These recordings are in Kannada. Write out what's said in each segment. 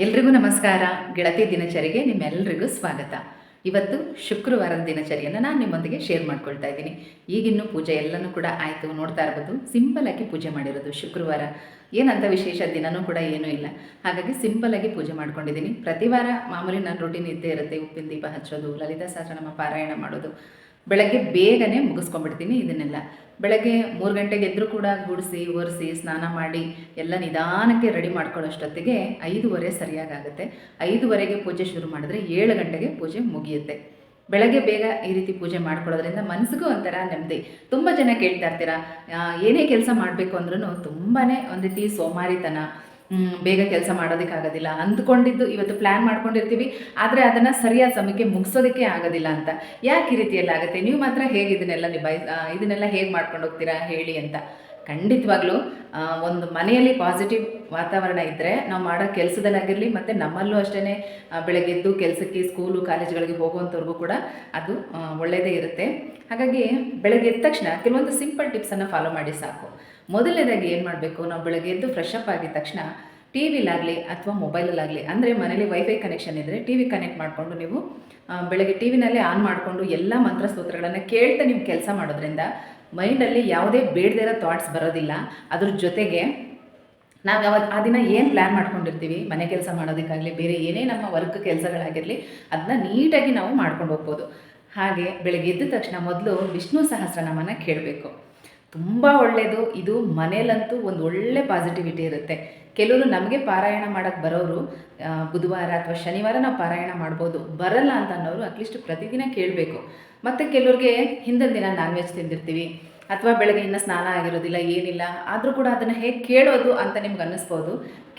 ಎಲ್ರಿಗೂ ನಮಸ್ಕಾರ. ಗೆಳತಿ ದಿನಚರಿಗೆ ನಿಮ್ಮೆಲ್ಲರಿಗೂ ಸ್ವಾಗತ. ಇವತ್ತು ಶುಕ್ರವಾರದ ದಿನಚರಿಯನ್ನು ನಾನು ನಿಮ್ಮೊಂದಿಗೆ ಶೇರ್ ಮಾಡ್ಕೊಳ್ತಾ ಇದ್ದೀನಿ. ಈಗಿನ್ನೂ ಪೂಜೆ ಎಲ್ಲನೂ ಕೂಡ ಆಯಿತು, ನೋಡ್ತಾ ಇರ್ಬೋದು. ಸಿಂಪಲ್ಲಾಗಿ ಪೂಜೆ ಮಾಡಿರೋದು ಶುಕ್ರವಾರ. ಏನಂತ ವಿಶೇಷ ದಿನವೂ ಕೂಡ ಏನೂ ಇಲ್ಲ. ಹಾಗಾಗಿ ಸಿಂಪಲ್ಲಾಗಿ ಪೂಜೆ ಮಾಡ್ಕೊಂಡಿದ್ದೀನಿ. ಪ್ರತಿ ವಾರ ಮಾಮೂಲಿ ನನ್ನ ರೂಟೀನ್ ಇದ್ದೇ ಇರುತ್ತೆ. ಉಪ್ಪಿನ ದೀಪ ಹಚ್ಚೋದು, ಲಲಿತಾ ಸಹಸ್ರನಾಮ ಪಾರಾಯಣ ಮಾಡೋದು. ಬೆಳಗ್ಗೆ ಬೇಗನೆ ಮುಗಿಸ್ಕೊಂಡ್ಬಿಡ್ತೀನಿ ಇದನ್ನೆಲ್ಲ. ಬೆಳಗ್ಗೆ 3 ಗಂಟೆಗೆ ಎದ್ದರೂ ಕೂಡ ಗುಡಿಸಿ ಒರೆಸಿ ಸ್ನಾನ ಮಾಡಿ ಎಲ್ಲ ನಿಧಾನಕ್ಕೆ ರೆಡಿ ಮಾಡ್ಕೊಳ್ಳೋಷ್ಟೊತ್ತಿಗೆ 5:30 ಸರಿಯಾಗುತ್ತೆ. 5:30ಗೆ ಪೂಜೆ ಶುರು ಮಾಡಿದ್ರೆ 7 ಗಂಟೆಗೆ ಪೂಜೆ ಮುಗಿಯುತ್ತೆ. ಬೆಳಗ್ಗೆ ಬೇಗ ಈ ರೀತಿ ಪೂಜೆ ಮಾಡ್ಕೊಳ್ಳೋದ್ರಿಂದ ಮನಸ್ಸಿಗೂ ಒಂಥರ ನೆಮ್ಮದಿ. ತುಂಬ ಜನ ಕೇಳ್ತಾ ಇರ್ತೀರಾ, ಏನೇ ಕೆಲಸ ಮಾಡಬೇಕು ಅಂದ್ರೂ ತುಂಬಾ ಒಂದು ರೀತಿ ಸೋಮಾರಿತನ, ಬೇಗ ಕೆಲಸ ಮಾಡೋದಕ್ಕಾಗೋದಿಲ್ಲ, ಅಂದ್ಕೊಂಡಿದ್ದು ಇವತ್ತು ಪ್ಲ್ಯಾನ್ ಮಾಡ್ಕೊಂಡಿರ್ತೀವಿ, ಆದರೆ ಅದನ್ನು ಸರಿಯಾದ ಸಮಯಕ್ಕೆ ಮುಗಿಸೋದಕ್ಕೆ ಆಗೋದಿಲ್ಲ ಅಂತ. ಯಾಕೆ ಈ ರೀತಿಯೆಲ್ಲ ಆಗುತ್ತೆ? ನೀವು ಮಾತ್ರ ಹೇಗೆ ಇದನ್ನೆಲ್ಲ ಹೇಗೆ ಮಾಡ್ಕೊಂಡು ಹೋಗ್ತೀರಾ ಹೇಳಿ ಅಂತ. ಖಂಡಿತವಾಗ್ಲೂ ಒಂದು ಮನೆಯಲ್ಲಿ ಪಾಸಿಟಿವ್ ವಾತಾವರಣ ಇದ್ದರೆ ನಾವು ಮಾಡೋ ಕೆಲಸದಲ್ಲಾಗಿರಲಿ, ಮತ್ತು ನಮ್ಮಲ್ಲೂ ಅಷ್ಟೇ ಬೆಳಗ್ಗೆ ಎದ್ದು ಕೆಲಸಕ್ಕೆ, ಸ್ಕೂಲು ಕಾಲೇಜುಗಳಿಗೆ ಹೋಗುವಂಥವ್ರಿಗೂ ಕೂಡ ಅದು ಒಳ್ಳೆಯದೇ ಇರುತ್ತೆ. ಹಾಗಾಗಿ ಬೆಳಗ್ಗೆ ಎದ್ದ ತಕ್ಷಣ ಕೆಲವೊಂದು ಸಿಂಪಲ್ ಟಿಪ್ಸನ್ನು ಫಾಲೋ ಮಾಡಿ ಸಾಕು. ಮೊದಲನೇದಾಗಿ ಏನು ಮಾಡಬೇಕು, ನಾವು ಬೆಳಗ್ಗೆ ಎದ್ದು ಫ್ರೆಶ್ ಅಪ್ ಆಗಿದ ತಕ್ಷಣ ಟಿ ವಿಲಾಗಲಿ ಅಥವಾ ಮೊಬೈಲಲ್ಲಾಗಲಿ, ಅಂದರೆ ಮನೇಲಿ ವೈಫೈ ಕನೆಕ್ಷನ್ ಇದ್ದರೆ ಟಿ ವಿ ಕನೆಕ್ಟ್ ಮಾಡಿಕೊಂಡು ನೀವು ಬೆಳಗ್ಗೆ ಟಿ ವಿನಲ್ಲೇ ಆನ್ ಮಾಡಿಕೊಂಡು ಎಲ್ಲ ಮಂತ್ರ ಸ್ತೋತ್ರಗಳನ್ನು ಕೇಳ್ತಾ ನೀವು ಕೆಲಸ ಮಾಡೋದ್ರಿಂದ ಮೈಂಡಲ್ಲಿ ಯಾವುದೇ ಬೇಡದೇ ಇರೋ ಥಾಟ್ಸ್ ಬರೋದಿಲ್ಲ. ಅದ್ರ ಜೊತೆಗೆ ನಾವು ಆ ದಿನ ಏನು ಪ್ಲ್ಯಾನ್ ಮಾಡ್ಕೊಂಡಿರ್ತೀವಿ, ಮನೆ ಕೆಲಸ ಮಾಡೋದಕ್ಕಾಗಲಿ, ಬೇರೆ ಏನೇ ನಮ್ಮ ವರ್ಕ್ ಕೆಲಸಗಳಾಗಿರಲಿ, ಅದನ್ನ ನೀಟಾಗಿ ನಾವು ಮಾಡ್ಕೊಂಡು ಹೋಗ್ಬೋದು. ಹಾಗೆ ಬೆಳಗ್ಗೆ ಎದ್ದ ತಕ್ಷಣ ಮೊದಲು ವಿಷ್ಣು ಸಹಸ್ರನಾಮನ ಕೇಳಬೇಕು. ತುಂಬ ಒಳ್ಳೆಯದು ಇದು. ಮನೇಲಂತೂ ಒಂದು ಒಳ್ಳೆ ಪಾಸಿಟಿವಿಟಿ ಇರುತ್ತೆ. ಕೆಲವರು ನಮಗೆ ಪಾರಾಯಣ ಮಾಡೋಕ್ಕೆ ಬರೋರು ಬುಧವಾರ ಅಥವಾ ಶನಿವಾರ ನಾವು ಪಾರಾಯಣ ಮಾಡ್ಬೋದು, ಬರಲ್ಲ ಅಂತ ಅನ್ನೋರು ಅಟ್ಲೀಸ್ಟ್ ಪ್ರತಿದಿನ ಕೇಳಬೇಕು. ಮತ್ತು ಕೆಲವ್ರಿಗೆ ಹಿಂದಿನ ದಿನ ನಾನ್ ವೆಜ್ ತಿಂದಿರ್ತೀವಿ, ಅಥವಾ ಬೆಳಗ್ಗೆ ಇನ್ನೂ ಸ್ನಾನ ಆಗಿರೋದಿಲ್ಲ, ಏನಿಲ್ಲ, ಆದರೂ ಕೂಡ ಅದನ್ನು ಹೇಗೆ ಕೇಳೋದು ಅಂತ ನಿಮ್ಗೆ ಅನ್ನಿಸ್ಬೋದು.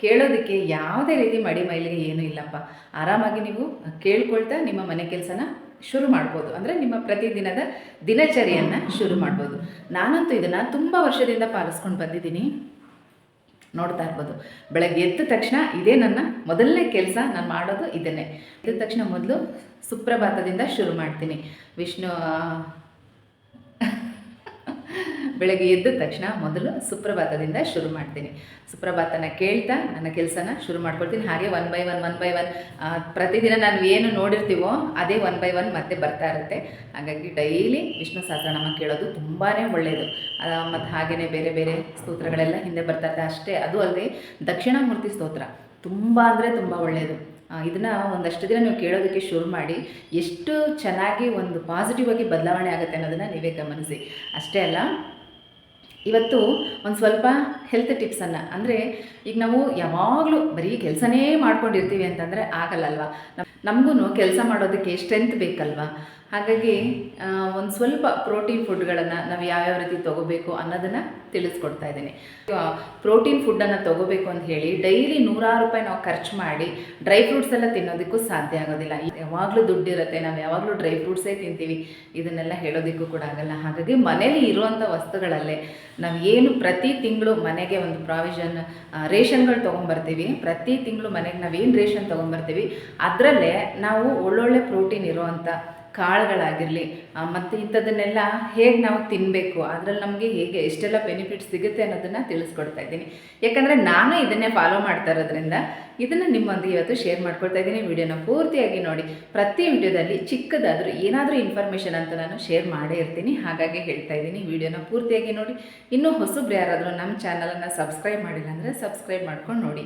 ಕೇಳೋದಕ್ಕೆ ಯಾವುದೇ ರೀತಿ ಮೈಲಿಗೆ ಏನೂ ಇಲ್ಲಪ್ಪ. ಆರಾಮಾಗಿ ನೀವು ಕೇಳ್ಕೊಳ್ತಾ ನಿಮ್ಮ ಮನೆ ಕೆಲಸನ ಶುರು ಮಾಡ್ಬೋದು. ಅಂದರೆ ನಿಮ್ಮ ಪ್ರತಿದಿನದ ದಿನಚರಿಯನ್ನು ಶುರು ಮಾಡ್ಬೋದು. ನಾನಂತೂ ಇದನ್ನು ತುಂಬ ವರ್ಷದಿಂದ ಪಾಲಿಸ್ಕೊಂಡು ಬಂದಿದ್ದೀನಿ. ನೋಡ್ತಾ ಇರ್ಬೋದು, ಬೆಳಗ್ಗೆ ಎದ್ದ ತಕ್ಷಣ ಇದೇ ನನ್ನ ಮೊದಲನೇ ಕೆಲಸ. ನಾನು ಮಾಡೋದು ಇದನ್ನೇ. ಎದ್ದ ತಕ್ಷಣ ಮೊದಲು ಸುಪ್ರಭಾತದಿಂದ ಶುರು ಮಾಡ್ತೀನಿ. ಬೆಳಗ್ಗೆ ಎದ್ದ ತಕ್ಷಣ ಮೊದಲು ಸುಪ್ರಭಾತದಿಂದ ಶುರು ಮಾಡ್ತೀನಿ. ಸುಪ್ರಭಾತನ ಕೇಳ್ತಾ ನನ್ನ ಕೆಲಸನ ಶುರು ಮಾಡ್ಕೊಳ್ತೀನಿ. ಹಾಗೆ ಒನ್ ಬೈ ಒನ್ ಪ್ರತಿದಿನ ನಾವು ಏನು ನೋಡಿರ್ತೀವೋ ಅದೇ 1 by 1 ಮತ್ತೆ ಬರ್ತಾ ಇರುತ್ತೆ. ಹಾಗಾಗಿ ಡೈಲಿ ವಿಷ್ಣು ಸಹಸ್ರನಾಮ ಕೇಳೋದು ತುಂಬಾ ಒಳ್ಳೆಯದು. ಮತ್ತು ಹಾಗೆಯೇ ಬೇರೆ ಬೇರೆ ಸ್ತೋತ್ರಗಳೆಲ್ಲ ಹಿಂದೆ ಬರ್ತಾ ಇರುತ್ತೆ ಅಷ್ಟೇ. ಅದು ಅಲ್ಲದೆ ದಕ್ಷಿಣಾಮೂರ್ತಿ ಸ್ತೋತ್ರ ತುಂಬ ಅಂದರೆ ತುಂಬ ಒಳ್ಳೆಯದು. ಇದನ್ನು ಒಂದಷ್ಟು ದಿನ ನೀವು ಕೇಳೋದಕ್ಕೆ ಶುರು ಮಾಡಿ, ಎಷ್ಟು ಚೆನ್ನಾಗಿ ಒಂದು ಪಾಸಿಟಿವ್ ಆಗಿ ಬದಲಾವಣೆ ಆಗುತ್ತೆ ಅನ್ನೋದನ್ನು ನೀವೇ ಗಮನಿಸಿ. ಅಷ್ಟೇ ಅಲ್ಲ, ಇವತ್ತು ಒಂದು ಸ್ವಲ್ಪ ಹೆಲ್ತ್ ಟಿಪ್ಸನ್ನು, ಅಂದರೆ ಈಗ ನಾವು ಯಾವಾಗಲೂ ಬರೀ ಕೆಲಸನೇ ಮಾಡ್ಕೊಂಡಿರ್ತೀವಿ ಅಂತಂದರೆ ಆಗಲ್ಲಲ್ವ. ನಮಗೂ ಕೆಲಸ ಮಾಡೋದಕ್ಕೆ ಸ್ಟ್ರೆಂತ್ ಬೇಕಲ್ವ. ಹಾಗಾಗಿ ಒಂದು ಸ್ವಲ್ಪ ಪ್ರೋಟೀನ್ ಫುಡ್ಗಳನ್ನು ನಾವು ಯಾವ್ಯಾವ ರೀತಿ ತೊಗೋಬೇಕು ಅನ್ನೋದನ್ನು ತಿಳಿಸ್ಕೊಡ್ತಾ ಇದ್ದೀನಿ. ಪ್ರೋಟೀನ್ ಫುಡ್ಡನ್ನು ತೊಗೋಬೇಕು ಅಂತ ಹೇಳಿ ಡೈಲಿ ₹100 ನಾವು ಖರ್ಚು ಮಾಡಿ ಡ್ರೈ ಫ್ರೂಟ್ಸ್ ಎಲ್ಲ ತಿನ್ನೋದಕ್ಕೂ ಸಾಧ್ಯ ಆಗೋದಿಲ್ಲ. ಯಾವಾಗಲೂ ದುಡ್ಡಿರುತ್ತೆ, ನಾವು ಯಾವಾಗಲೂ ಡ್ರೈ ಫ್ರೂಟ್ಸೇ ತಿಂತೀವಿ, ಇದನ್ನೆಲ್ಲ ಹೇಳೋದಕ್ಕೂ ಕೂಡ ಆಗಲ್ಲ. ಹಾಗಾಗಿ ಮನೇಲಿ ಇರುವಂಥ ವಸ್ತುಗಳಲ್ಲೇ ನಾವು ಏನು ಪ್ರತಿ ತಿಂಗಳು ಮನೆಗೆ ಒಂದು ಪ್ರಾವಿಷನ್ ರೇಷನ್ಗಳು ತೊಗೊಂಬರ್ತೀವಿ. ಪ್ರತಿ ತಿಂಗಳು ಮನೆಗೆ ನಾವೇನು ರೇಷನ್ ತೊಗೊಂಬರ್ತೀವಿ ಅದರಲ್ಲೇ ನಾವು ಒಳ್ಳೊಳ್ಳೆ ಪ್ರೋಟೀನ್ ಇರೋವಂಥ ಕಾಳುಗಳಾಗಿರಲಿ, ಮತ್ತು ಇಂಥದ್ದನ್ನೆಲ್ಲ ಹೇಗೆ ನಾವು ತಿನ್ನಬೇಕು, ಅದರಲ್ಲಿ ನಮಗೆ ಹೇಗೆ ಎಷ್ಟೆಲ್ಲ ಬೆನಿಫಿಟ್ಸ್ ಸಿಗುತ್ತೆ ಅನ್ನೋದನ್ನು ತಿಳಿಸ್ಕೊಡ್ತಾ ಇದ್ದೀನಿ. ಯಾಕಂದರೆ ನಾನು ಇದನ್ನೇ ಫಾಲೋ ಮಾಡ್ತಾ ಇರೋದ್ರಿಂದ ಇದನ್ನು ನಿಮ್ಮೊಂದಿಗೆ ಇವತ್ತು ಶೇರ್ ಮಾಡ್ಕೊಳ್ತಾ ಇದ್ದೀನಿ. ವಿಡಿಯೋನ ಪೂರ್ತಿಯಾಗಿ ನೋಡಿ. ಪ್ರತಿ ವಿಡಿಯೋದಲ್ಲಿ ಚಿಕ್ಕದಾದರೂ ಏನಾದರೂ ಇನ್ಫಾರ್ಮೇಷನ್ ಅಂತ ನಾನು ಶೇರ್ ಮಾಡೇ ಇರ್ತೀನಿ. ಹಾಗಾಗಿ ಹೇಳ್ತಾ ಇದ್ದೀನಿ, ವಿಡಿಯೋನ ಪೂರ್ತಿಯಾಗಿ ನೋಡಿ. ಇನ್ನೂ ಹೊಸಬ್ರು ಯಾರಾದರೂ ನಮ್ಮ ಚಾನಲನ್ನು ಸಬ್ಸ್ಕ್ರೈಬ್ ಮಾಡಿಲ್ಲ ಅಂದರೆ ಸಬ್ಸ್ಕ್ರೈಬ್ ಮಾಡ್ಕೊಂಡು ನೋಡಿ.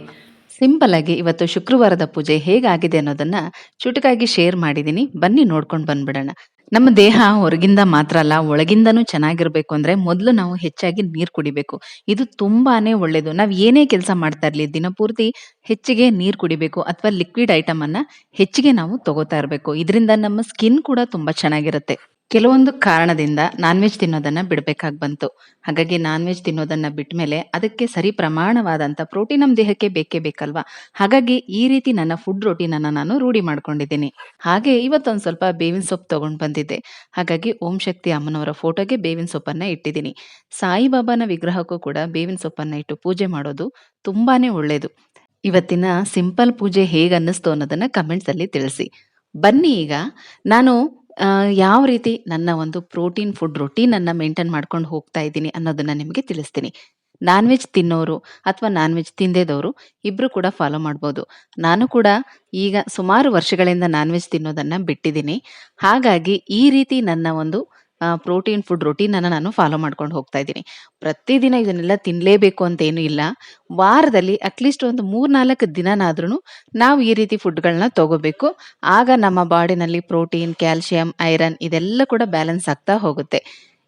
ಸಿಂಪಲ್ ಆಗಿ ಇವತ್ತು ಶುಕ್ರವಾರದ ಪೂಜೆ ಹೇಗಾಗಿದೆ ಅನ್ನೋದನ್ನ ಚುಟುಕಾಗಿ ಶೇರ್ ಮಾಡಿದ್ದೀನಿ. ಬನ್ನಿ ನೋಡ್ಕೊಂಡು ಬಂದ್ಬಿಡೋಣ. ನಮ್ಮ ದೇಹ ಹೊರಗಿಂದ ಮಾತ್ರ ಅಲ್ಲ, ಒಳಗಿಂದನೂ ಚೆನ್ನಾಗಿರ್ಬೇಕು ಅಂದ್ರೆ ಮೊದಲು ನಾವು ಹೆಚ್ಚಾಗಿ ನೀರು ಕುಡಿಬೇಕು. ಇದು ತುಂಬಾನೇ ಒಳ್ಳೇದು. ನಾವು ಏನೇ ಕೆಲಸ ಮಾಡ್ತಾ ಇರ್ಲಿ, ದಿನಪೂರ್ತಿ ಹೆಚ್ಚಿಗೆ ನೀರು ಕುಡಿಬೇಕು, ಅಥವಾ ಲಿಕ್ವಿಡ್ ಐಟಮ್ ಅನ್ನ ಹೆಚ್ಚಿಗೆ ನಾವು ತಗೋತಾ ಇರಬೇಕು. ಇದರಿಂದ ನಮ್ಮ ಸ್ಕಿನ್ ಕೂಡ ತುಂಬಾ ಚೆನ್ನಾಗಿರುತ್ತೆ. ಕೆಲವೊಂದು ಕಾರಣದಿಂದ ನಾನ್ ವೆಜ್ ತಿನ್ನೋದನ್ನ ಬಿಡ್ಬೇಕಾಗಿ ಬಂತು. ಹಾಗಾಗಿ ನಾನ್ ವೆಜ್ ತಿನ್ನೋದನ್ನ ಬಿಟ್ಮೇಲೆ ಅದಕ್ಕೆ ಸರಿ ಪ್ರಮಾಣವಾದಂತ ಪ್ರೋಟೀನ್ ನಮ್ಮ ದೇಹಕ್ಕೆ ಬೇಕೇ ಬೇಕಲ್ವಾ. ಹಾಗಾಗಿ ಈ ರೀತಿ ನನ್ನ ಫುಡ್ ರೊಟೀನ್ ಅನ್ನ ನಾನು ರೂಢಿ ಮಾಡ್ಕೊಂಡಿದ್ದೀನಿ. ಹಾಗೆ ಇವತ್ತೊಂದ್ ಸ್ವಲ್ಪ ಬೇವಿನ ಸೊಪ್ಪು ತಗೊಂಡ್ ಬಂದಿದ್ದೆ. ಹಾಗಾಗಿ ಓಂ ಶಕ್ತಿ ಅಮ್ಮನವರ ಫೋಟೋಗೆ ಬೇವಿನ ಸೊಪ್ಪನ್ನ ಇಟ್ಟಿದ್ದೀನಿ. ಸಾಯಿಬಾಬಾನ ವಿಗ್ರಹಕ್ಕೂ ಕೂಡ ಬೇವಿನ ಸೊಪ್ಪನ್ನ ಇಟ್ಟು ಪೂಜೆ ಮಾಡೋದು ತುಂಬಾನೇ ಒಳ್ಳೇದು. ಇವತ್ತಿನ ಸಿಂಪಲ್ ಪೂಜೆ ಹೇಗೆ ಅನ್ನಿಸ್ತು ಅನ್ನೋದನ್ನ ಕಮೆಂಟ್ಸ್ ಅಲ್ಲಿ ತಿಳಿಸಿ. ಬನ್ನಿ ಈಗ ನಾನು ಯಾವ ರೀತಿ ನನ್ನ ಒಂದು ಪ್ರೋಟೀನ್ ಫುಡ್ ರೊಟೀನ್ ಅನ್ನ ಮೇಂಟೈನ್ ಮಾಡ್ಕೊಂಡು ಹೋಗ್ತಾ ಇದ್ದೀನಿ ಅನ್ನೋದನ್ನ ನಿಮಗೆ ತಿಳಿಸ್ತೀನಿ. ನಾನ್ ವೆಜ್ ತಿನ್ನೋರು ಅಥವಾ ನಾನ್ ವೆಜ್ ತಿಂದೇದವರು ಇಬ್ರು ಕೂಡ ಫಾಲೋ ಮಾಡ್ಬೋದು. ನಾನು ಕೂಡ ಈಗ ಸುಮಾರು ವರ್ಷಗಳಿಂದ ನಾನ್ ವೆಜ್ ತಿನ್ನೋದನ್ನ ಬಿಟ್ಟಿದ್ದೀನಿ. ಹಾಗಾಗಿ ಈ ರೀತಿ ನನ್ನ ಒಂದು ಪ್ರೋಟೀನ್ ಫುಡ್ ರೊಟೀನನ್ನು ನಾನು ಫಾಲೋ ಮಾಡ್ಕೊಂಡು ಹೋಗ್ತಾ ಇದ್ದೀನಿ. ಪ್ರತಿದಿನ ಇದನ್ನೆಲ್ಲ ತಿನ್ನಲೇಬೇಕು ಅಂತ ಏನೂ ಇಲ್ಲ. ವಾರದಲ್ಲಿ ಅಟ್ಲೀಸ್ಟ್ ಒಂದು 3-4 ದಿನನಾದ್ರೂ ನಾವು ಈ ರೀತಿ ಫುಡ್ಗಳನ್ನ ತಗೋಬೇಕು. ಆಗ ನಮ್ಮ ಬಾಡಿನಲ್ಲಿ ಪ್ರೋಟೀನ್, ಕ್ಯಾಲ್ಸಿಯಂ, ಐರನ್ ಇದೆಲ್ಲ ಕೂಡ ಬ್ಯಾಲೆನ್ಸ್ ಆಗ್ತಾ ಹೋಗುತ್ತೆ.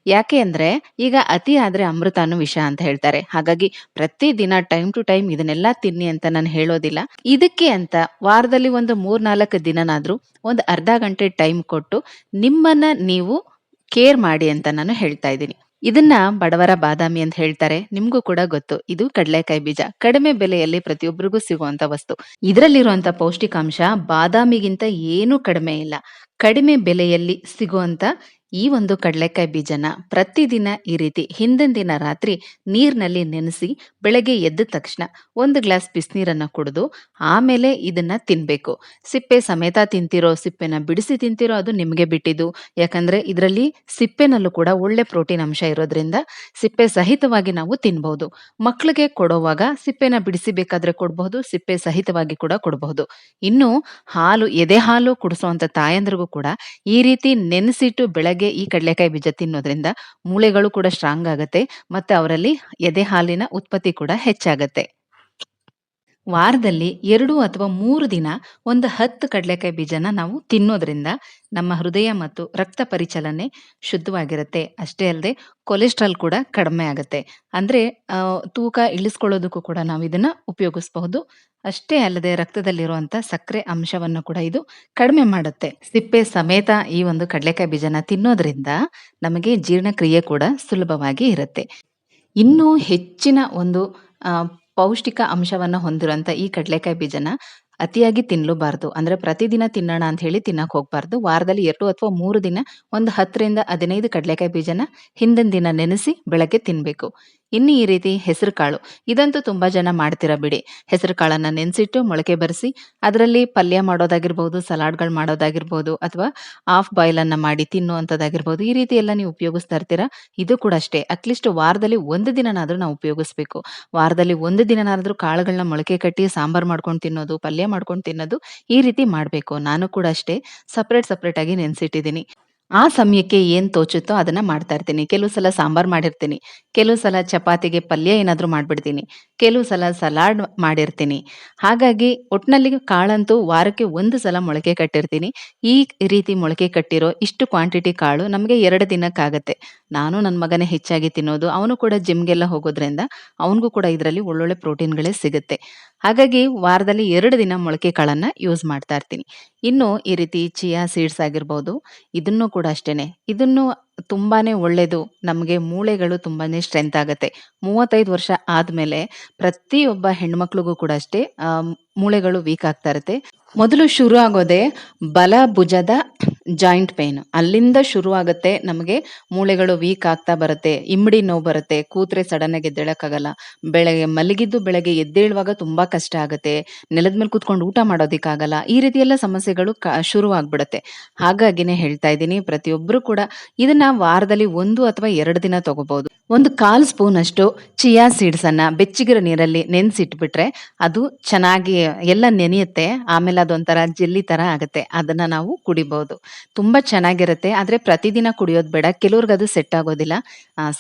ಯಾಕೆ ಅಂದ್ರೆ ಈಗ ಅತಿ ಆದ್ರೆ ಅಮೃತ ಅನ್ನೋ ವಿಷ ಅಂತ ಹೇಳ್ತಾರೆ. ಹಾಗಾಗಿ ಪ್ರತಿದಿನ ಟೈಮ್ ಟು ಟೈಮ್ ಇದನ್ನೆಲ್ಲ ತಿನ್ನಿ ಅಂತ ನಾನು ಹೇಳೋದಿಲ್ಲ. ಇದಕ್ಕೆ ಅಂತ ವಾರದಲ್ಲಿ ಒಂದು 3-4 ದಿನನಾದ್ರೂ ಒಂದು ಅರ್ಧ ಗಂಟೆ ಟೈಮ್ ಕೊಟ್ಟು ನಿಮ್ಮನ್ನ ನೀವು ಕೇರ್ ಮಾಡಿ ಅಂತ ನಾನು ಹೇಳ್ತಾ ಇದ್ದೀನಿ. ಇದನ್ನ ಬಡವರ ಬಾದಾಮಿ ಅಂತ ಹೇಳ್ತಾರೆ. ನಿಮ್ಗೂ ಕೂಡ ಗೊತ್ತು. ಇದು ಕಡಲೆಕಾಯಿ ಬೀಜ. ಕಡಿಮೆ ಬೆಲೆಯಲ್ಲಿ ಪ್ರತಿಯೊಬ್ಬರಿಗೂ ಸಿಗುವಂತ ವಸ್ತು. ಇದರಲ್ಲಿರುವಂತ ಪೌಷ್ಟಿಕಾಂಶ ಬಾದಾಮಿಗಿಂತ ಏನೂ ಕಡಿಮೆ ಇಲ್ಲ. ಕಡಿಮೆ ಬೆಲೆಯಲ್ಲಿ ಸಿಗುವಂತ ಈ ಒಂದು ಕಡಲೆಕಾಯಿ ಬೀಜನ ಪ್ರತಿದಿನ ಈ ರೀತಿ ಹಿಂದಿನ ದಿನ ರಾತ್ರಿ ನೀರಿನಲ್ಲಿ ನೆನೆಸಿ ಬೆಳಗ್ಗೆ ಎದ್ದ ತಕ್ಷಣ 1 ಗ್ಲಾಸ್ ಬಿಸಿನೀರನ್ನ ಕುಡಿದು ಆಮೇಲೆ ಇದನ್ನ ತಿನ್ಬೇಕು. ಸಿಪ್ಪೆ ಸಮೇತ ತಿಂತಿರೋ, ಸಿಪ್ಪೆನ ಬಿಡಿಸಿ ತಿಂತಿರೋ ಅದು ನಿಮಗೆ ಬಿಟ್ಟಿದ್ದು. ಯಾಕಂದ್ರೆ ಇದರಲ್ಲಿ ಸಿಪ್ಪೆನಲ್ಲೂ ಕೂಡ ಒಳ್ಳೆ ಪ್ರೋಟೀನ್ ಅಂಶ ಇರೋದ್ರಿಂದ ಸಿಪ್ಪೆ ಸಹಿತವಾಗಿ ನಾವು ತಿನ್ಬಹುದು. ಮಕ್ಕಳಿಗೆ ಕೊಡುವಾಗ ಸಿಪ್ಪೆನ ಬಿಡಿಸಿ ಬೇಕಾದ್ರೆ ಕೊಡಬಹುದು, ಸಿಪ್ಪೆ ಸಹಿತವಾಗಿ ಕೂಡ ಕೊಡಬಹುದು. ಇನ್ನು ಎದೆ ಹಾಲು ಕುಡಿಸುವಂತ ತಾಯಂದ್ರಿಗೂ ಕೂಡ ಈ ರೀತಿ ನೆನೆಸಿಟ್ಟು ಬೆಳಗ್ಗೆ ಈ ಕಡಲೆಕಾಯಿ ಬೀಜ ತಿನ್ನೋದ್ರಿಂದ ಮೂಳೆಗಳು ಕೂಡ ಸ್ಟ್ರಾಂಗ್ ಆಗತ್ತೆ ಮತ್ತೆ ಅವರಲ್ಲಿ ಎದೆ ಹಾಲಿನ ಉತ್ಪತ್ತಿ ಕೂಡ ಹೆಚ್ಚಾಗತ್ತೆ. ವಾರದಲ್ಲಿ 2 ಅಥವಾ 3 ದಿನ ಒಂದು 10 ಕಡಲೆಕಾಯಿ ಬೀಜನ ನಾವು ತಿನ್ನೋದ್ರಿಂದ ನಮ್ಮ ಹೃದಯ ಮತ್ತು ರಕ್ತ ಪರಿಚಲನೆ ಶುದ್ಧವಾಗಿರುತ್ತೆ. ಅಷ್ಟೇ ಅಲ್ಲದೆ ಕೊಲೆಸ್ಟ್ರಾಲ್ ಕೂಡ ಕಡಿಮೆ ಆಗುತ್ತೆ. ಅಂದ್ರೆ ತೂಕ ಇಳಿಸ್ಕೊಳ್ಳೋದಕ್ಕೂ ಕೂಡ ನಾವು ಇದನ್ನ ಉಪಯೋಗಿಸಬಹುದು. ಅಷ್ಟೇ ಅಲ್ಲದೆ ರಕ್ತದಲ್ಲಿರುವಂತ ಸಕ್ಕರೆ ಅಂಶವನ್ನು ಕೂಡ ಇದು ಕಡಿಮೆ ಮಾಡುತ್ತೆ. ಸಿಪ್ಪೆ ಸಮೇತ ಈ ಒಂದು ಕಡಲೆಕಾಯಿ ಬೀಜನ ತಿನ್ನೋದ್ರಿಂದ ನಮಗೆ ಜೀರ್ಣಕ್ರಿಯೆ ಕೂಡ ಸುಲಭವಾಗಿ ಇರುತ್ತೆ. ಇನ್ನೂ ಹೆಚ್ಚಿನ ಒಂದು ಆ, ಪೌಷ್ಟಿಕ ಅಂಶವನ್ನ ಹೊಂದಿರುವಂತ ಈ ಕಡಲೆಕಾಯಿ ಬೀಜನ ಅತಿಯಾಗಿ ತಿನ್ನಲೂಬಾರದು. ಅಂದ್ರೆ ಪ್ರತಿದಿನ ತಿನ್ನೋಣ ಅಂತ ಹೇಳಿ ತಿನ್ನಕ್ ಹೋಗ್ಬಾರ್ದು. ವಾರದಲ್ಲಿ 2 ಅಥವಾ 3 ದಿನ ಒಂದು 10ರಿಂದ 15 ಕಡಲೆಕಾಯಿ ಬೀಜನ ಹಿಂದಿನ ದಿನ ನೆನೆಸಿ ಬೆಳಗ್ಗೆ ತಿನ್ಬೇಕು. ಇನ್ನು ಈ ರೀತಿ ಹೆಸರು ಕಾಳು, ಇದಂತೂ ತುಂಬಾ ಜನ ಮಾಡ್ತೀರಾ ಬಿಡಿ. ಹೆಸರು ಕಾಳನ್ನ ನೆನೆಸಿಟ್ಟು ಮೊಳಕೆ ಬರಿಸಿ ಅದರಲ್ಲಿ ಪಲ್ಯ ಮಾಡೋದಾಗಿರ್ಬಹುದು, ಸಲಾಡ್ಗಳು ಮಾಡೋದಾಗಿರ್ಬಹುದು ಅಥವಾ ಹಾಫ್ ಬಾಯ್ಲ್ ಅನ್ನ ಮಾಡಿ ತಿನ್ನುವಂಥದ್ದಾಗಿರ್ಬಹುದು. ಈ ರೀತಿ ಎಲ್ಲ ನೀವು ಉಪಯೋಗಿಸ್ತಾ ಇರ್ತೀರಾ. ಇದು ಕೂಡ ಅಷ್ಟೇ. ಅಟ್ಲೀಸ್ಟ್ ವಾರದಲ್ಲಿ 1 ದಿನನಾದ್ರೂ ನಾವು ಉಪಯೋಗಿಸ್ಬೇಕು. ವಾರದಲ್ಲಿ 1 ದಿನನಾದ್ರೂ ಕಾಳುಗಳನ್ನ ಮೊಳಕೆ ಕಟ್ಟಿ ಸಾಂಬಾರ್ ಮಾಡ್ಕೊಂಡು ತಿನ್ನೋದು, ಪಲ್ಯ ಮಾಡ್ಕೊಂಡು ತಿನ್ನೋದು ಈ ರೀತಿ ಮಾಡ್ಬೇಕು. ನಾನು ಕೂಡ ಅಷ್ಟೇ ಸಪರೇಟ್ ಆಗಿ ನೆನೆಸಿಟ್ಟಿದ್ದೀನಿ. ಆ ಸಮಯಕ್ಕೆ ಏನ್ ತೋಚುತ್ತೋ ಅದನ್ನ ಮಾಡ್ತಾ ಇರ್ತೀನಿ. ಕೆಲವು ಸಲ ಸಾಂಬಾರ್ ಮಾಡಿರ್ತೀನಿ. ಕೆಲವು ಸಲ ಚಪಾತಿಗೆ ಪಲ್ಯ ಏನಾದ್ರೂ ಮಾಡ್ಬಿಡ್ತೀನಿ. ಕೆಲವು ಸಲ ಸಲಾಡ್ ಮಾಡಿರ್ತೀನಿ. ಹಾಗಾಗಿ ಒಟ್ನಲ್ಲಿ ಕಾಳಂತೂ ವಾರಕ್ಕೆ 1 ಸಲ ಮೊಳಕೆ ಕಟ್ಟಿರ್ತೀನಿ. ಈ ರೀತಿ ಮೊಳಕೆ ಕಟ್ಟಿರೋ ಇಷ್ಟು ಕ್ವಾಂಟಿಟಿ ಕಾಳು ನಮಗೆ 2 ದಿನಕ್ಕಾಗತ್ತೆ. ನಾನು ನನ್ನ ಮಗನೇ ಹೆಚ್ಚಾಗಿ ತಿನ್ನೋದು. ಅವನು ಕೂಡ ಜಿಮ್‌ಗೆಲ್ಲ ಹೋಗೋದ್ರಿಂದ ಅವನಿಗೂ ಕೂಡ ಇದರಲ್ಲಿ ಒಳ್ಳೊಳ್ಳೆ ಪ್ರೋಟೀನ್‌ಗಳೇ ಸಿಗುತ್ತೆ. ಹಾಗಾಗಿ ವಾರದಲ್ಲಿ 2 ದಿನ ಮೊಳಕೆ ಕಾಳನ್ನ ಯೂಸ್ ಮಾಡ್ತಾ ಇರ್ತೀನಿ. ಇನ್ನು ಈ ರೀತಿ ಚಿಯಾ ಸೀಡ್ಸ್ ಆಗಿರ್ಬೋದು, ಇದನ್ನು ಕೂಡ ಅಷ್ಟೇನೆ. ಇದನ್ನು ತುಂಬಾನೇ ಒಳ್ಳೇದು. ನಮಗೆ ಮೂಳೆಗಳು ತುಂಬಾನೇ ಸ್ಟ್ರೆಂತ್ ಆಗತ್ತೆ. 35 ವರ್ಷ ಆದ್ಮೇಲೆ ಪ್ರತಿಯೊಬ್ಬ ಹೆಣ್ಮಕ್ಳಿಗೂ ಕೂಡ ಅಷ್ಟೇ ಮೂಳೆಗಳು ವೀಕ್ ಆಗ್ತಾ ಇರುತ್ತೆ. ಮೊದಲು ಶುರು ಆಗೋದೇ ಬಲ ಭುಜದ ಜಾಯಿಂಟ್ ಪೇನ್. ಅಲ್ಲಿಂದ ಶುರು ಆಗುತ್ತೆ. ನಮಗೆ ಮೂಳೆಗಳು ವೀಕ್ ಆಗ್ತಾ ಬರುತ್ತೆ. ಇಮ್ಮಡಿ ನೋವು ಬರುತ್ತೆ. ಕೂತ್ರೆ ಸಡನ್ ಆಗಿ ಎದ್ದೇಳಕ್ಕಾಗಲ್ಲ. ಬೆಳಗ್ಗೆ ಎದ್ದೇಳುವಾಗ ತುಂಬಾ ಕಷ್ಟ ಆಗುತ್ತೆ. ನೆಲದ ಮೇಲೆ ಕೂತ್ಕೊಂಡು ಊಟ ಮಾಡೋದಿಕ್ಕಾಗಲ್ಲ. ಈ ರೀತಿ ಎಲ್ಲ ಸಮಸ್ಯೆಗಳು ಶುರು ಆಗ್ಬಿಡುತ್ತೆ. ಹಾಗಾಗಿನೇ ಹೇಳ್ತಾ ಇದ್ದೀನಿ, ಪ್ರತಿಯೊಬ್ರು ಕೂಡ ಇದನ್ನ ವಾರದಲ್ಲಿ 1 ಅಥವಾ 2 ದಿನ ತಗೋಬಹುದು. ಒಂದು 1/4 ಸ್ಪೂನ್ ಅಷ್ಟು ಚಿಯಾ ಸೀಡ್ಸ್ ಅನ್ನ ಬೆಚ್ಚಗಿರೋ ನೀರಲ್ಲಿ ನೆನೆಸಿಟ್ಬಿಟ್ರೆ ಅದು ಚೆನ್ನಾಗಿ ಎಲ್ಲ ನೆನೆಯುತ್ತೆ. ಆಮೇಲೆ ಅದೊಂಥರ ಜೆಲ್ಲಿ ತರ ಆಗುತ್ತೆ. ಅದನ್ನ ನಾವು ಕುಡಿಬಹುದು. ತುಂಬಾ ಚೆನ್ನಾಗಿರುತ್ತೆ. ಆದ್ರೆ ಪ್ರತಿದಿನ ಕುಡಿಯೋದು ಬೇಡ. ಕೆಲವ್ರಿಗೆ ಅದು ಸೆಟ್ ಆಗೋದಿಲ್ಲ.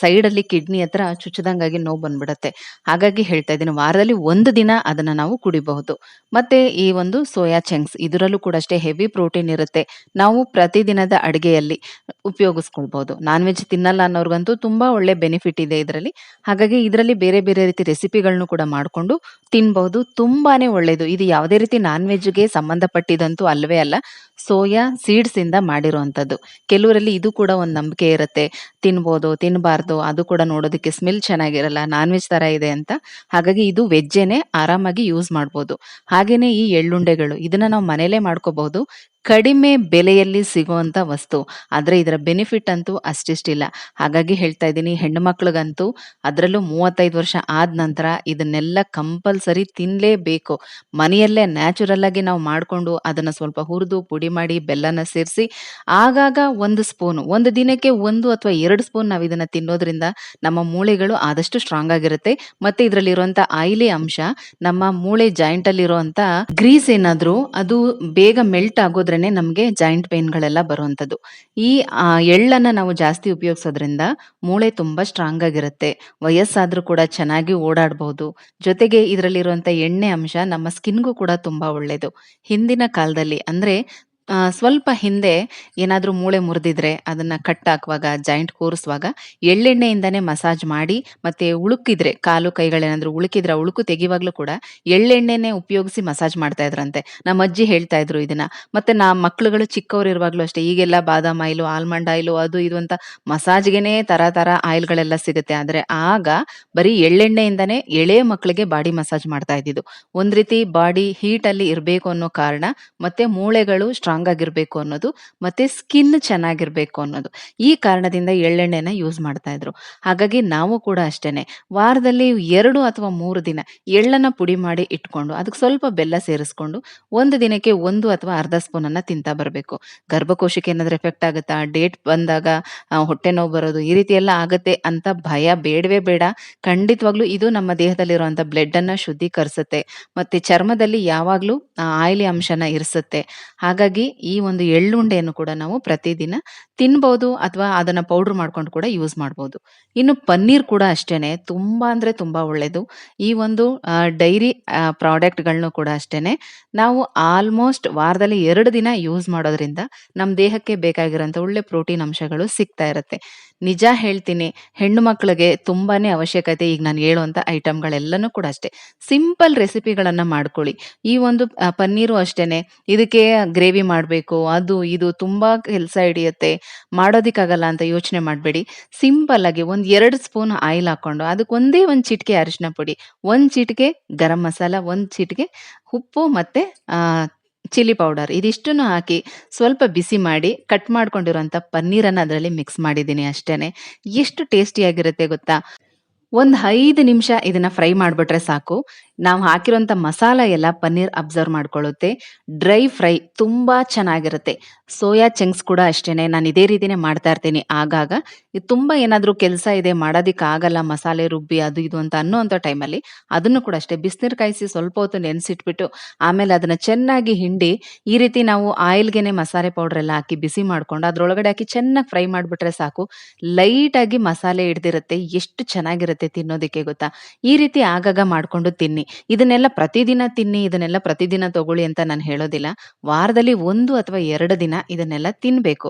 ಸೈಡ್ ಅಲ್ಲಿ ಕಿಡ್ನಿ ಹತ್ರ ಚುಚ್ಚದಂಗಾಗಿ ನೋವು ಬಂದ್ಬಿಡುತ್ತೆ. ಹಾಗಾಗಿ ಹೇಳ್ತಾ ಇದ್ದೀನಿ, ವಾರದಲ್ಲಿ 1 ದಿನ ಅದನ್ನ ನಾವು ಕುಡಿಬಹುದು. ಮತ್ತೆ ಈ ಒಂದು ಸೋಯಾ ಚಂಕ್ಸ್, ಇದರಲ್ಲೂ ಕೂಡ ಅಷ್ಟೇ ಹೆವಿ ಪ್ರೋಟೀನ್ ಇರುತ್ತೆ. ನಾವು ಪ್ರತಿದಿನದ ಅಡಿಗೆಯಲ್ಲಿ ಉಪಯೋಗಿಸ್ಕೊಳ್ಬಹುದು. ನಾನ್ ವೆಜ್ ತಿನ್ನಲ್ಲ ಅನ್ನೋರ್ಗಂತೂ ತುಂಬಾ ಒಳ್ಳೆ ಬೆನಿಫಿಟ್ ಇದೆ ಇದರಲ್ಲಿ. ಹಾಗಾಗಿ ಇದರಲ್ಲಿ ಬೇರೆ ಬೇರೆ ರೀತಿ ರೆಸಿಪಿಗಳನ್ನು ಕೂಡ ಮಾಡ್ಕೊಂಡು ತಿನ್ಬಹುದು. ತುಂಬಾನೇ ಒಳ್ಳೇದು. ಇದು ಯಾವುದೇ ರೀತಿ ನಾನ್ ವೆಜ್‌ಗೆ ಸಂಬಂಧಪಟ್ಟಿದಂತೂ ಅಲ್ವೇ ಅಲ್ಲ. ಸೋಯಾ ಸೀಡ್ಸ್ ಇಂದ ಮಾಡಿರುವಂತದ್ದು. ಕೆಲವರಲ್ಲಿ ಇದು ಕೂಡ ಒಂದು ನಂಬಿಕೆ ಇರುತ್ತೆ. ತಿನ್ಬೋದು, ತಿನ್ನಬಾರ್ದು, ಅದು ಕೂಡ ನೋಡೋದಕ್ಕೆ ಸ್ಮೆಲ್ ಚೆನ್ನಾಗಿರಲ್ಲ, ನಾನ್ ವೆಜ್ ತರ ಇದೆ ಅಂತ. ಹಾಗಾಗಿ ಇದು ವೆಜ್ಜೇನೆ ಆರಾಮಾಗಿ ಯೂಸ್ ಮಾಡ್ಬೋದು. ಹಾಗೇನೆ ಈ ಎಳ್ಳುಂಡೆಗಳು, ಇದನ್ನ ನಾವು ಮನೇಲೇ ಮಾಡ್ಕೋಬಹುದು. ಕಡಿಮೆ ಬೆಲೆಯಲ್ಲಿ ಸಿಗುವಂಥ ವಸ್ತು. ಆದರೆ ಇದರ ಬೆನಿಫಿಟ್ ಅಂತೂ ಅಷ್ಟಿಷ್ಟಿಲ್ಲ. ಹಾಗಾಗಿ ಹೇಳ್ತಾ ಇದ್ದೀನಿ, ಹೆಣ್ಣು ಮಕ್ಳಿಗಂತೂ ಅದರಲ್ಲೂ 35 ವರ್ಷ ಆದ ನಂತರ ಇದನ್ನೆಲ್ಲ ಕಂಪಲ್ಸರಿ ತಿನ್ನಲೇಬೇಕು. ಮನೆಯಲ್ಲೇ ನ್ಯಾಚುರಲ್ ಆಗಿ ನಾವು ಮಾಡಿಕೊಂಡು ಅದನ್ನು ಸ್ವಲ್ಪ ಹುರಿದು ಪುಡಿ ಮಾಡಿ ಬೆಲ್ಲನ ಸೇರಿಸಿ ಆಗಾಗ 1 ಸ್ಪೂನು, ಒಂದು ದಿನಕ್ಕೆ 1 ಅಥವಾ 2 ಸ್ಪೂನ್ ನಾವು ಇದನ್ನು ತಿನ್ನೋದ್ರಿಂದ ನಮ್ಮ ಮೂಳೆಗಳು ಆದಷ್ಟು ಸ್ಟ್ರಾಂಗ್ ಆಗಿರುತ್ತೆ. ಮತ್ತೆ ಇದರಲ್ಲಿರುವಂಥ ಆಯಿಲಿ ಅಂಶ ನಮ್ಮ ಮೂಳೆ ಜಾಯಿಂಟಲ್ಲಿರುವಂಥ ಗ್ರೀಸ್ ಏನಾದರೂ ಅದು ಬೇಗ ಮೆಲ್ಟ್ ಆಗೋದ್ರೇನೆ ನಮಗೆ ಜಾಯಿಂಟ್ ಪೇನ್‌ಗಳೆಲ್ಲ ಬರುವಂಥದ್ದು. ಈ ಎಳ್ಳನ್ನ ನಾವು ಜಾಸ್ತಿ ಉಪಯೋಗಿಸೋದ್ರಿಂದ ಮೂಳೆ ತುಂಬಾ ಸ್ಟ್ರಾಂಗ್ ಆಗಿರುತ್ತೆ. ವಯಸ್ಸಾದ್ರೂ ಕೂಡ ಚೆನ್ನಾಗಿ ಓಡಾಡ್ಬಹುದು. ಜೊತೆಗೆ ಇದರಲ್ಲಿರುವಂಥ ಎಣ್ಣೆ ಅಂಶ ನಮ್ಮ ಸ್ಕಿನ್‌ಗೂ ಕೂಡ ತುಂಬಾ ಒಳ್ಳೇದು. ಹಿಂದಿನ ಕಾಲದಲ್ಲಿ ಅಂದ್ರೆ ಸ್ವಲ್ಪ ಹಿಂದೆ ಏನಾದ್ರೂ ಮೂಳೆ ಮುರಿದಿದ್ರೆ ಅದನ್ನ ಕಟ್ ಹಾಕುವಾಗ, ಜಾಯಿಂಟ್ ಕೂರಿಸುವಾಗ ಎಳ್ಳೆಣ್ಣೆಯಿಂದಾನೇ ಮಸಾಜ್ ಮಾಡಿ ಮತ್ತೆ ಉಳುಕಿದ್ರೆ ಕಾಲು ಕೈಗಳೇನಾದ್ರೂ ಉಳುಕಿದ್ರೆ ಆ ಉಳುಕು ತೆಗೆಯುವಾಗ್ಲೂ ಕೂಡ ಎಳ್ಳೆಣ್ಣೆನೇ ಉಪಯೋಗಿಸಿ ಮಸಾಜ್ ಮಾಡ್ತಾ ಇದ್ರಂತೆ. ನಮ್ಮ ಅಜ್ಜಿ ಹೇಳ್ತಾ ಇದ್ರು ಇದನ್ನ. ಮತ್ತೆ ಮಕ್ಳುಗಳು ಚಿಕ್ಕವರಿರುವಾಗ್ಲೂ ಅಷ್ಟೇ ಈಗೆಲ್ಲ ಬಾದಾಮ್ ಆಯಿಲು, ಆಲ್ಮಂಡ್ ಆಯಿಲು ಅದು ಇದು ಅಂತ ಮಸಾಜ್‌ಗೆನೇ ತರ ಆಯಿಲ್‌ಗಳೆಲ್ಲ ಸಿಗುತ್ತೆ. ಆದ್ರೆ ಆಗ ಬರೀ ಎಳ್ಳೆಣ್ಣೆಯಿಂದಾನೇ ಎಳೆ ಮಕ್ಕಳಿಗೆ ಬಾಡಿ ಮಸಾಜ್ ಮಾಡ್ತಾ ಇದ್ದಿದ್ದು. ಒಂದ್ ರೀತಿ ಬಾಡಿ ಹೀಟ್ ಅಲ್ಲಿ ಇರ್ಬೇಕು ಅನ್ನೋ ಕಾರಣ, ಮತ್ತೆ ಮೂಳೆಗಳು ಸ್ಟ್ರಾಂಗ್ ಆಗಿರ್ಬೇಕು ಅನ್ನೋದು, ಮತ್ತೆ ಸ್ಕಿನ್ ಚೆನ್ನಾಗಿರ್ಬೇಕು ಅನ್ನೋದು. ಈ ಕಾರಣದಿಂದ ಎಳ್ಳೆಣ್ಣೆನ ಯೂಸ್ ಮಾಡ್ತಾ ಇದ್ರು. ಹಾಗಾಗಿ ನಾವು ಕೂಡ ಅಷ್ಟೇನೆ ವಾರದಲ್ಲಿ 2 ಅಥವಾ 3 ದಿನ ಎಳ್ಳನ್ನ ಪುಡಿ ಮಾಡಿ ಇಟ್ಕೊಂಡು ಅದಕ್ಕೆ ಸ್ವಲ್ಪ ಬೆಲ್ಲ ಸೇರಿಸ್ಕೊಂಡು ಒಂದು ದಿನಕ್ಕೆ 1 ಅಥವಾ ಅರ್ಧ ಸ್ಪೂನ್ ಅನ್ನ ತಿಂತಾ ಬರಬೇಕು. ಗರ್ಭಕೋಶಕ್ಕೆ ಏನಾದ್ರೂ ಎಫೆಕ್ಟ್ ಆಗುತ್ತಾ, ಡೇಟ್ ಬಂದಾಗ ಹೊಟ್ಟೆ ನೋವು ಬರೋದು ಈ ರೀತಿ ಎಲ್ಲ ಆಗತ್ತೆ ಅಂತ ಭಯ ಬೇಡವೇ ಬೇಡ. ಖಂಡಿತವಾಗ್ಲೂ ಇದು ನಮ್ಮ ದೇಹದಲ್ಲಿರುವಂಥ ಬ್ಲಡ್ ಅನ್ನ ಶುದ್ಧೀಕರಿಸುತ್ತೆ. ಮತ್ತೆ ಚರ್ಮದಲ್ಲಿ ಯಾವಾಗ್ಲೂ ಆಯಿಲಿ ಅಂಶನ ಇರಿಸುತ್ತೆ. ಹಾಗಾಗಿ ಈ ಒಂದು ಎಳ್ಳುಂಡೆಯನ್ನು ಕೂಡ ನಾವು ಪ್ರತಿದಿನ ತಿನ್ಬಹುದು ಅಥವಾ ಅದನ್ನ ಪೌಡರ್ ಮಾಡ್ಕೊಂಡು ಕೂಡ ಯೂಸ್ ಮಾಡ್ಬೋದು. ಇನ್ನು ಪನ್ನೀರ್ ಕೂಡ ಅಷ್ಟೇನೆ ತುಂಬಾ ಅಂದ್ರೆ ತುಂಬಾ ಒಳ್ಳೇದು. ಈ ಒಂದು ಡೈರಿ ಪ್ರಾಡಕ್ಟ್‌ಗಳನ್ನು ಕೂಡ ಅಷ್ಟೇನೆ ನಾವು ಆಲ್ಮೋಸ್ಟ್ ವಾರದಲ್ಲಿ 2 ದಿನ ಯೂಸ್ ಮಾಡೋದ್ರಿಂದ ನಮ್ಮ ದೇಹಕ್ಕೆ ಬೇಕಾಗಿರೋಂಥ ಒಳ್ಳೆ ಪ್ರೋಟೀನ್ ಅಂಶಗಳು ಸಿಗ್ತಾ ಇರುತ್ತೆ. ನಿಜ ಹೇಳ್ತೀನಿ, ಹೆಣ್ಣು ಮಕ್ಕಳಿಗೆ ತುಂಬಾನೇ ಅವಶ್ಯಕತೆ ಈಗ ನಾನು ಹೇಳುವಂಥ ಐಟಮ್‌ಗಳೆಲ್ಲನೂ ಕೂಡ ಅಷ್ಟೇ. ಸಿಂಪಲ್ ರೆಸಿಪಿಗಳನ್ನ ಮಾಡ್ಕೊಳ್ಳಿ. ಈ ಒಂದು ಪನ್ನೀರು ಅಷ್ಟೇನೆ ಇದಕ್ಕೆ ಗ್ರೇವಿ ಮಾಡಬೇಕು, ಅದು ಇದು ತುಂಬಾ ಕೆಲಸ ಹಿಡಿಯುತ್ತೆ, ಮಾಡೋದಿಕ್ಕಾಗಲ್ಲ ಅಂತ ಯೋಚನೆ ಮಾಡಬೇಡಿ. ಸಿಂಪಲ್ ಆಗಿ ಒಂದು 2 ಸ್ಪೂನ್ ಆಯಿಲ್ ಹಾಕೊಂಡು ಅದಕ್ಕೆ ಒಂದೇ ಒಂದು ಚಿಟಿಕೆ ಅರಿಶಿನ ಪುಡಿ, ಒಂದು ಚಿಟಿಕೆ ಗರಂ ಮಸಾಲ, ಒಂದು ಚಿಟಿಕೆ ಉಪ್ಪು ಮತ್ತೆ ಚಿಲ್ಲಿ ಪೌಡರ್ ಇದಿಷ್ಟನ್ನು ಹಾಕಿ ಸ್ವಲ್ಪ ಬಿಸಿ ಮಾಡಿ ಕಟ್ ಮಾಡ್ಕೊಂಡಿರುವಂಥ ಪನ್ನೀರನ್ನ ಅದರಲ್ಲಿ ಮಿಕ್ಸ್ ಮಾಡಿದ್ದೀನಿ ಅಷ್ಟೇನೆ. ಎಷ್ಟು ಟೇಸ್ಟಿಯಾಗಿರುತ್ತೆ ಗೊತ್ತಾ? ಒಂದು 5 ನಿಮಿಷ ಇದನ್ನ ಫ್ರೈ ಮಾಡ್ಬಿಟ್ರೆ ಸಾಕು. ನಾವು ಹಾಕಿರೋಂಥ ಮಸಾಲ ಎಲ್ಲ ಪನ್ನೀರ್ ಅಬ್ಸರ್ವ್ ಮಾಡ್ಕೊಳ್ಳುತ್ತೆ. ಡ್ರೈ ಫ್ರೈ ತುಂಬಾ ಚೆನ್ನಾಗಿರುತ್ತೆ. ಸೋಯಾ ಚಂಕ್ಸ್ ಕೂಡ ಅಷ್ಟೇನೆ. ನಾನು ಇದೇ ರೀತಿನೇ ಮಾಡ್ತಾ ಇರ್ತೀನಿ ಆಗಾಗ. ಇದು ತುಂಬಾ ಏನಾದ್ರೂ ಕೆಲಸ ಇದೆ ಮಾಡೋದಿಕ್ಕಾಗಲ್ಲ ಮಸಾಲೆ ರುಬ್ಬಿ ಅದು ಇದು ಅಂತ ಅನ್ನೋಂಥ ಟೈಮಲ್ಲಿ ಅದನ್ನು ಕೂಡ ಅಷ್ಟೇ ಬಿಸಿನೀರು ಕಾಯಿಸಿ ಸ್ವಲ್ಪ ಹೊತ್ತು ನೆನೆಸಿಟ್ಬಿಟ್ಟು ಆಮೇಲೆ ಅದನ್ನ ಚೆನ್ನಾಗಿ ಹಿಂಡಿ ಈ ರೀತಿ ನಾವು ಆಯಿಲ್‌ಗೆನೆ ಮಸಾಲೆ ಪೌಡರ್ ಎಲ್ಲ ಹಾಕಿ ಬಿಸಿ ಮಾಡ್ಕೊಂಡು ಅದ್ರೊಳಗಡೆ ಹಾಕಿ ಚೆನ್ನಾಗಿ ಫ್ರೈ ಮಾಡ್ಬಿಟ್ರೆ ಸಾಕು. ಲೈಟ್ ಆಗಿ ಮಸಾಲೆ ಹಿಡ್ದಿರುತ್ತೆ. ಎಷ್ಟು ಚೆನ್ನಾಗಿರುತ್ತೆ ತಿನ್ನೋದಕ್ಕೆ ಗೊತ್ತಾ? ಈ ರೀತಿ ಆಗಾಗ ಮಾಡ್ಕೊಂಡು ತಿನ್ನಿ. ಇದನ್ನೆಲ್ಲ ಪ್ರತಿದಿನ ತಿನ್ನಿ, ಇದನ್ನೆಲ್ಲ ಪ್ರತಿದಿನ ತಗೊಳ್ಳಿ ಅಂತ ನಾನು ಹೇಳೋದಿಲ್ಲ. ವಾರದಲ್ಲಿ 1 ಅಥವಾ 2 ದಿನ ಇದನ್ನೆಲ್ಲ ತಿನ್ಬೇಕು.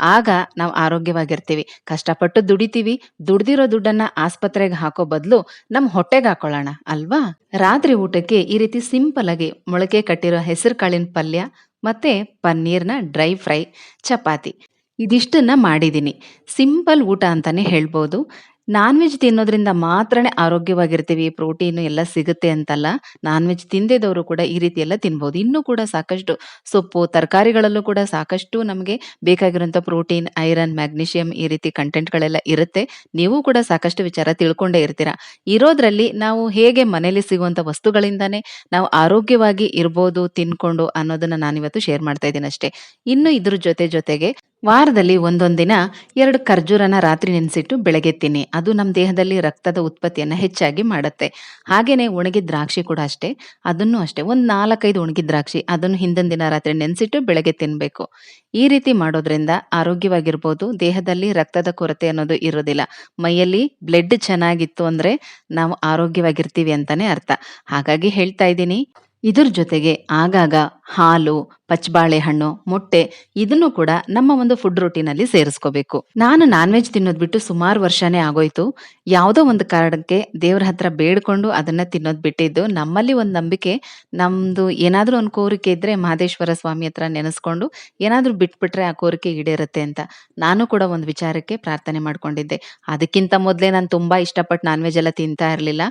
ಆಗ ನಾವು ಆರೋಗ್ಯವಾಗಿರ್ತೀವಿ. ಕಷ್ಟಪಟ್ಟು ದುಡಿತೀವಿ, ದುಡ್ದಿರೋ ದುಡ್ಡನ್ನ ಆಸ್ಪತ್ರೆಗೆ ಹಾಕೋ ಬದಲು ನಮ್ಮ ಹೊಟ್ಟೆಗೆ ಹಾಕೊಳ್ಳೋಣ ಅಲ್ವಾ? ರಾತ್ರಿ ಊಟಕ್ಕೆ ಈ ರೀತಿ ಸಿಂಪಲ್ ಆಗಿ ಮೊಳಕೆ ಕಟ್ಟಿರೋ ಹೆಸರು ಕಾಳಿನ ಪಲ್ಯ ಮತ್ತೆ ಪನ್ನೀರ್‌ನ ಡ್ರೈ ಫ್ರೈ, ಚಪಾತಿ ಇದಿಷ್ಟನ್ನ ಮಾಡಿದ್ದೀನಿ. ಸಿಂಪಲ್ ಊಟ ಅಂತಾನೆ ಹೇಳ್ಬೋದು. ನಾನ್ ವೆಜ್ ತಿನ್ನೋದ್ರಿಂದ ಮಾತ್ರನೇ ಆರೋಗ್ಯವಾಗಿರ್ತೀವಿ, ಪ್ರೋಟೀನು ಎಲ್ಲ ಸಿಗುತ್ತೆ ಅಂತಲ್ಲ. ನಾನ್ ವೆಜ್ ತಿಂದಿದವರು ಕೂಡ ಈ ರೀತಿ ಎಲ್ಲ ತಿನ್ಬಹುದು. ಇನ್ನೂ ಕೂಡ ಸಾಕಷ್ಟು ಸೊಪ್ಪು, ತರಕಾರಿಗಳಲ್ಲೂ ಕೂಡ ಸಾಕಷ್ಟು ನಮಗೆ ಬೇಕಾಗಿರುವಂಥ ಪ್ರೋಟೀನ್, ಐರನ್, ಮ್ಯಾಗ್ನೀಷಿಯಂ ಈ ರೀತಿ ಕಂಟೆಂಟ್‌ಗಳೆಲ್ಲ ಇರುತ್ತೆ. ನೀವು ಕೂಡ ಸಾಕಷ್ಟು ವಿಚಾರ ತಿಳ್ಕೊಂಡೇ ಇರ್ತೀರ. ಇರೋದ್ರಲ್ಲಿ ನಾವು ಹೇಗೆ ಮನೇಲಿ ಸಿಗುವಂಥ ವಸ್ತುಗಳಿಂದಾನೇ ನಾವು ಆರೋಗ್ಯವಾಗಿ ಇರ್ಬೋದು ತಿನ್ಕೊಂಡು ಅನ್ನೋದನ್ನ ನಾನಿವತ್ತು ಶೇರ್ ಮಾಡ್ತಾ ಇದ್ದೀನಷ್ಟೇ. ಇನ್ನು ಇದ್ರ ಜೊತೆಗೆ ವಾರದಲ್ಲಿ ಒಂದೊಂದ್ ದಿನ 2 ಖರ್ಜೂರನ ರಾತ್ರಿ ನೆನೆಸಿಟ್ಟು ಬೆಳಗ್ಗೆ ತಿನ್ನಿ. ಅದು ನಮ್ಮ ದೇಹದಲ್ಲಿ ರಕ್ತದ ಉತ್ಪತ್ತಿಯನ್ನ ಹೆಚ್ಚಾಗಿ ಮಾಡುತ್ತೆ. ಹಾಗೇನೆ ಒಣಗಿದ ದ್ರಾಕ್ಷಿ ಕೂಡ ಅಷ್ಟೇ. ಅದನ್ನು ಅಷ್ಟೇ ಒಂದು 4, 5 ಒಣಗಿದ ದ್ರಾಕ್ಷಿ ಅದನ್ನು ಹಿಂದಿನ ದಿನ ರಾತ್ರಿ ನೆನೆಸಿಟ್ಟು ಬೆಳಗ್ಗೆ ತಿನ್ಬೇಕು. ಈ ರೀತಿ ಮಾಡೋದ್ರಿಂದ ಆರೋಗ್ಯವಾಗಿರ್ಬೋದು. ದೇಹದಲ್ಲಿ ರಕ್ತದ ಕೊರತೆ ಅನ್ನೋದು ಇರೋದಿಲ್ಲ. ಮೈಯಲ್ಲಿ ಬ್ಲಡ್ ಚೆನ್ನಾಗಿತ್ತು ಅಂದ್ರೆ ನಾವು ಆರೋಗ್ಯವಾಗಿರ್ತೀವಿ ಅಂತಾನೆ ಅರ್ಥ. ಹಾಗಾಗಿ ಹೇಳ್ತಾ ಇದ್ದೀನಿ, ಇದ್ರ ಜೊತೆಗೆ ಆಗಾಗ ಹಾಲು, ಪಚ್ಚಬಾಳೆಹಣ್ಣು, ಮೊಟ್ಟೆ ಇದನ್ನು ಕೂಡ ನಮ್ಮ ಒಂದು ಫುಡ್ ರೂಟೀನಲ್ಲಿ ಸೇರಿಸ್ಕೋಬೇಕು. ನಾನು ನಾನ್ ವೆಜ್ ತಿನ್ನೋದ್ ಬಿಟ್ಟು ಸುಮಾರು ವರ್ಷನೇ ಆಗೋಯ್ತು. ಯಾವುದೋ ಒಂದು ಕಾರಣಕ್ಕೆ ದೇವ್ರ ಹತ್ರ ಬೇಡ್ಕೊಂಡು ಅದನ್ನ ತಿನ್ನೋದ್ ಬಿಟ್ಟಿದ್ದು. ನಮ್ಮಲ್ಲಿ ಒಂದು ನಂಬಿಕೆ, ನಮ್ದು ಏನಾದ್ರೂ ಒಂದು ಕೋರಿಕೆ ಇದ್ರೆ ಮಹದೇಶ್ವರ ಸ್ವಾಮಿ ಹತ್ರ ನೆನೆಸ್ಕೊಂಡು ಏನಾದ್ರೂ ಬಿಟ್ಬಿಟ್ರೆ ಆ ಕೋರಿಕೆ ಈಡೇರುತ್ತೆ ಅಂತ. ನಾನು ಕೂಡ ಒಂದು ವಿಚಾರಕ್ಕೆ ಪ್ರಾರ್ಥನೆ ಮಾಡ್ಕೊಂಡಿದ್ದೆ. ಅದಕ್ಕಿಂತ ಮೊದಲೇ ನಾನು ತುಂಬಾ ಇಷ್ಟಪಟ್ಟು ನಾನ್ ವೆಜ್ ಎಲ್ಲ ತಿಂತಾ ಇರ್ಲಿಲ್ಲ.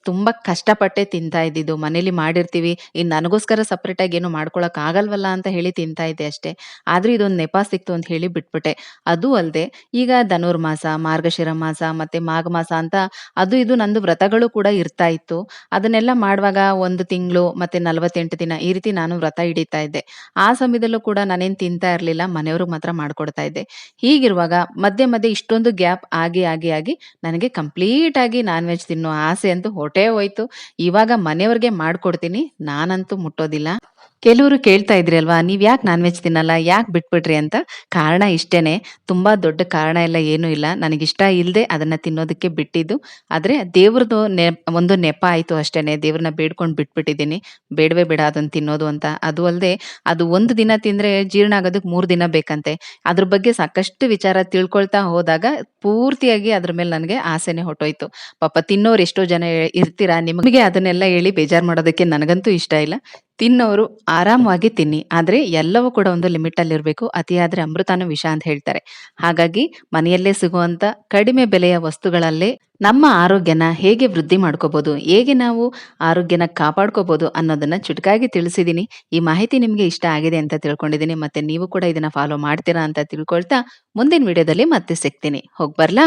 ತುಂಬ ಕಷ್ಟಪಟ್ಟೆ ತಿಂತಾ ಇದ್ದಿದ್ದು. ಮನೇಲಿ ಮಾಡಿರ್ತೀವಿ, ಇನ್ನು ನನಗೋಸ್ಕರ ಸಪ್ರೇಟಾಗಿ ಏನು ಮಾಡ್ಕೊಳಕ್ ಆಗಲ್ವಲ್ಲ ಅಂತ ಹೇಳಿ ತಿಂತಾ ಇದ್ದೆ ಅಷ್ಟೇ. ಆದ್ರೆ ಇದೊಂದು ನೆಪ ಸಿಕ್ತು ಅಂತ ಹೇಳಿ ಬಿಟ್ಬಿಟ್ಟೆ. ಅದೂ ಅಲ್ದೆ ಈಗ ಧನುರ್ಮಾಸ, ಮಾರ್ಗಶಿರ ಮಾಸ ಮತ್ತೆ ಮಾಘ ಮಾಸ ಅಂತ ಅದು ಇದು ನಂದು ವ್ರತಗಳು ಕೂಡ ಇರ್ತಾ ಇತ್ತು. ಅದನ್ನೆಲ್ಲ ಮಾಡುವಾಗ 1 ತಿಂಗಳು ಮತ್ತೆ 48 ದಿನ ಈ ರೀತಿ ನಾನು ವ್ರತ ಹಿಡಿತಾ ಇದ್ದೆ. ಆ ಸಮಯದಲ್ಲೂ ಕೂಡ ನಾನೇನ್ ತಿಂತಾ ಇರ್ಲಿಲ್ಲ. ಮನೆಯವ್ರಿಗೆ ಮಾತ್ರ ಮಾಡ್ಕೊಡ್ತಾ ಇದ್ದೆ. ಹೀಗಿರುವಾಗ ಮಧ್ಯೆ ಮಧ್ಯೆ ಇಷ್ಟೊಂದು ಗ್ಯಾಪ್ ಆಗಿ ನನಗೆ ಕಂಪ್ಲೀಟ್ ಆಗಿ ನಾನ್ ವೆಜ್ ತಿನ್ನೋ ಆಸೆ ಅಂತೂ ಹೊರಟೇ ಹೋಯ್ತು. ಇವಾಗ ಮನೆಯವ್ರಿಗೆ ಮಾಡ್ಕೊಡ್ತೀನಿ. ನಾನಂತೂ ಮುಟ್ಟೋದಿಲ್ಲ. ಕೆಲವ್ರು ಕೇಳ್ತಾ ಇದ್ರಿ ಅಲ್ವಾ, "ನೀವ್ಯಾಕ್ ನಾನ್ ವೆಜ್ ತಿನ್ನಲ್ಲ? ಯಾಕ್ ಬಿಟ್ಬಿಟ್ರಿ?" ಅಂತ. ಕಾರಣ ಇಷ್ಟೇನೆ. ತುಂಬಾ ದೊಡ್ಡ ಕಾರಣ ಎಲ್ಲ ಏನೂ ಇಲ್ಲ. ನನಗಿಷ್ಟ ಇಲ್ದೆ ಅದನ್ನ ತಿನ್ನೋದಕ್ಕೆ ಬಿಟ್ಟಿದ್ದು. ಆದ್ರೆ ದೇವ್ರದು ಒಂದು ನೆಪ ಆಯ್ತು ಅಷ್ಟೇನೆ. ದೇವ್ರನ್ನ ಬೇಡ್ಕೊಂಡ್ ಬಿಟ್ಬಿಟ್ಟಿದ್ದೀನಿ. ಬೇಡವೇ ಬೇಡ ಅದನ್ನ ತಿನ್ನೋದು ಅಂತ. ಅದು ಅಲ್ದೆ ಅದು 1 ದಿನ ತಿಂದ್ರೆ ಜೀರ್ಣ ಆಗೋದಕ್ಕೆ 3 ದಿನ ಬೇಕಂತೆ. ಅದ್ರ ಬಗ್ಗೆ ಸಾಕಷ್ಟು ವಿಚಾರ ತಿಳ್ಕೊಳ್ತಾ ಹೋದಾಗ ಪೂರ್ತಿಯಾಗಿ ಅದ್ರ ಮೇಲೆ ನನಗೆ ಆಸೆನೆ ಹೊರ್ಟೋಯ್ತು. ಪಾಪ ತಿನ್ನೋರು ಎಷ್ಟೋ ಜನ ಇರ್ತೀರಾ. ನಿಮಗೆ ಅದನ್ನೆಲ್ಲ ಹೇಳಿ ಬೇಜಾರ್ ಮಾಡೋದಕ್ಕೆ ನನಗಂತೂ ಇಷ್ಟ ಇಲ್ಲ. ತಿನ್ನೋರು ಆರಾಮವಾಗಿ ತಿನ್ನಿ. ಆದ್ರೆ ಎಲ್ಲವೂ ಕೂಡ ಒಂದು ಲಿಮಿಟಲ್ಲಿರ್ಬೇಕು. ಅತಿಯಾದ್ರೆ ಅಮೃತನೂ ವಿಷ ಅಂತ ಹೇಳ್ತಾರೆ. ಹಾಗಾಗಿ ಮನೆಯಲ್ಲೇ ಸಿಗುವಂತ ಕಡಿಮೆ ಬೆಲೆಯ ವಸ್ತುಗಳಲ್ಲೇ ನಮ್ಮ ಆರೋಗ್ಯನ ಹೇಗೆ ವೃದ್ಧಿ ಮಾಡ್ಕೋಬಹುದು, ಹೇಗೆ ನಾವು ಆರೋಗ್ಯನ ಕಾಪಾಡ್ಕೋಬಹುದು ಅನ್ನೋದನ್ನ ಚುಟುಕಾಗಿ ತಿಳಿಸಿದೀನಿ. ಈ ಮಾಹಿತಿ ನಿಮ್ಗೆ ಇಷ್ಟ ಆಗಿದೆ ಅಂತ ತಿಳ್ಕೊಂಡಿದ್ದೀನಿ. ಮತ್ತೆ ನೀವು ಕೂಡ ಇದನ್ನ ಫಾಲೋ ಮಾಡ್ತೀರಾ ಅಂತ ತಿಳ್ಕೊಳ್ತಾ ಮುಂದಿನ ವಿಡಿಯೋದಲ್ಲಿ ಮತ್ತೆ ಸಿಗ್ತೀನಿ. ಹೋಗ್ಬರ್ಲಾ?